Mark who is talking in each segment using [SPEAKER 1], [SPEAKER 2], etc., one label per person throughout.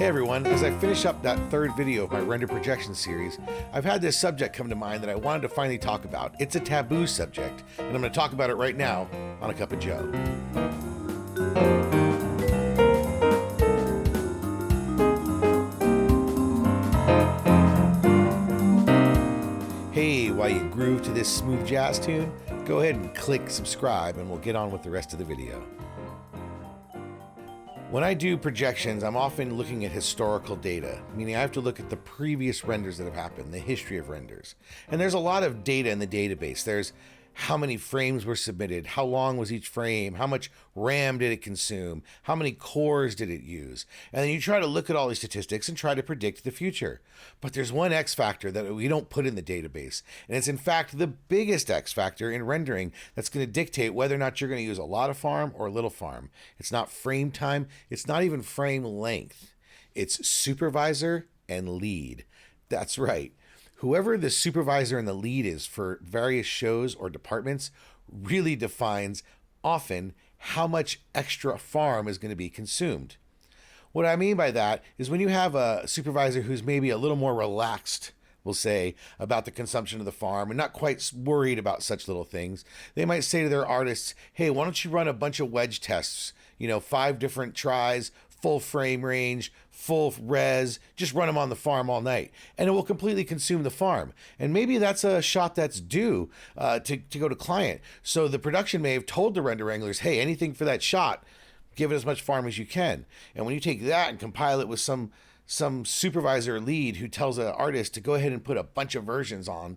[SPEAKER 1] Hey everyone, as I finish up that third video of my render projection series, I've had this subject come to mind that I wanted to finally talk about. It's a taboo subject, and I'm going to talk about it right now on a cup of joe. Hey, while you groove to this smooth jazz tune, go ahead and click subscribe and we'll get on with the rest of the video. When I do projections, I'm often looking at historical data, meaning I have to look at the previous renders that have happened, the history of renders. And there's a lot of data in the database. There's how many frames were submitted, how long was each frame, how much RAM did it consume, how many cores did it use. And then you try to look at all these statistics and try to predict the future. But there's one X factor that we don't put in the database. And it's in fact the biggest X factor in rendering that's going to dictate whether or not you're going to use a lot of farm or a little farm. It's not frame time. It's not even frame length. It's supervisor and lead. That's right. Whoever the supervisor and the lead is for various shows or departments really defines often how much extra farm is going to be consumed. What I mean by that is when you have a supervisor who's maybe a little more relaxed, we'll say, about the consumption of the farm and not quite worried about such little things, they might say to their artists, hey, why don't you run a bunch of wedge tests, 5 different tries, full frame range, full res, just run them on the farm all night. And it will completely consume the farm. And maybe that's a shot that's due to go to client. So the production may have told the render wranglers, hey, anything for that shot, give it as much farm as you can. And when you take that and compile it with some supervisor or lead who tells an artist to go ahead and put a bunch of versions on,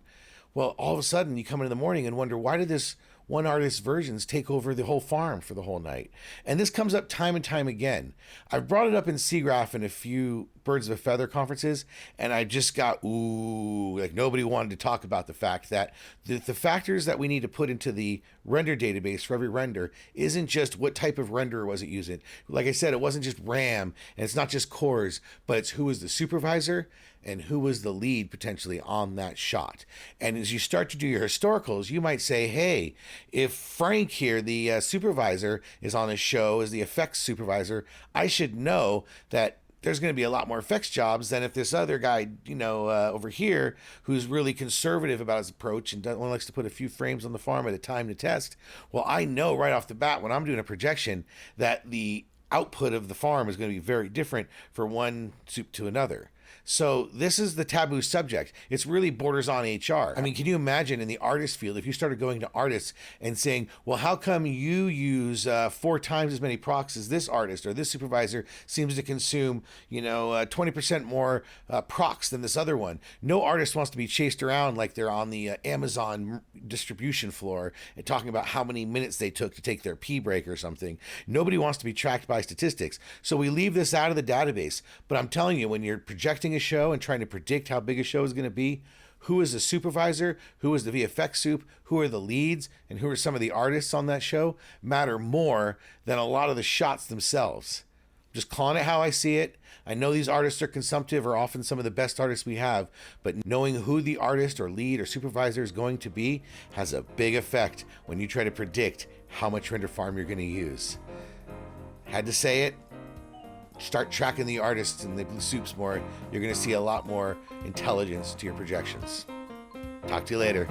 [SPEAKER 1] well, all of a sudden you come in the morning and wonder, why did this one artist's versions take over the whole farm for the whole night? And this comes up time and time again. I've brought it up in SIGGRAPH in a few Birds of a Feather conferences, and I just got, like nobody wanted to talk about the fact that the factors that we need to put into the render database for every render isn't just what type of renderer was it using. Like I said, it wasn't just RAM, and it's not just cores, but it's who was the supervisor and who was the lead potentially on that shot. And as you start to do your historicals, you might say, hey, if Frank here, the supervisor, is on a show as the effects supervisor, I should know that there's going to be a lot more effects jobs than if this other guy, over here, who's really conservative about his approach and only likes to put a few frames on the farm at a time to test. Well, I know right off the bat when I'm doing a projection that the output of the farm is going to be very different for one soup to another. So this is the taboo subject. It's really borders on HR. I mean, can you imagine in the artist field, if you started going to artists and saying, well, how come you use 4 times as many procs as this artist, or this supervisor seems to consume, 20% more procs than this other one? No artist wants to be chased around like they're on the Amazon distribution floor and talking about how many minutes they took to take their pee break or something. Nobody wants to be tracked by statistics. So we leave this out of the database. But I'm telling you, when you're projecting a show and trying to predict how big a show is going to be, who is the supervisor, who is the VFX soup, who are the leads, and who are some of the artists on that show matter more than a lot of the shots themselves. Just calling it how I see it. I know these artists are consumptive, are often some of the best artists we have, but knowing who the artist or lead or supervisor is going to be has a big effect when you try to predict how much render farm you're going to use. Had to say it. Start tracking the artists and the blue soups more. You're going to see a lot more intelligence to your projections. Talk to you later.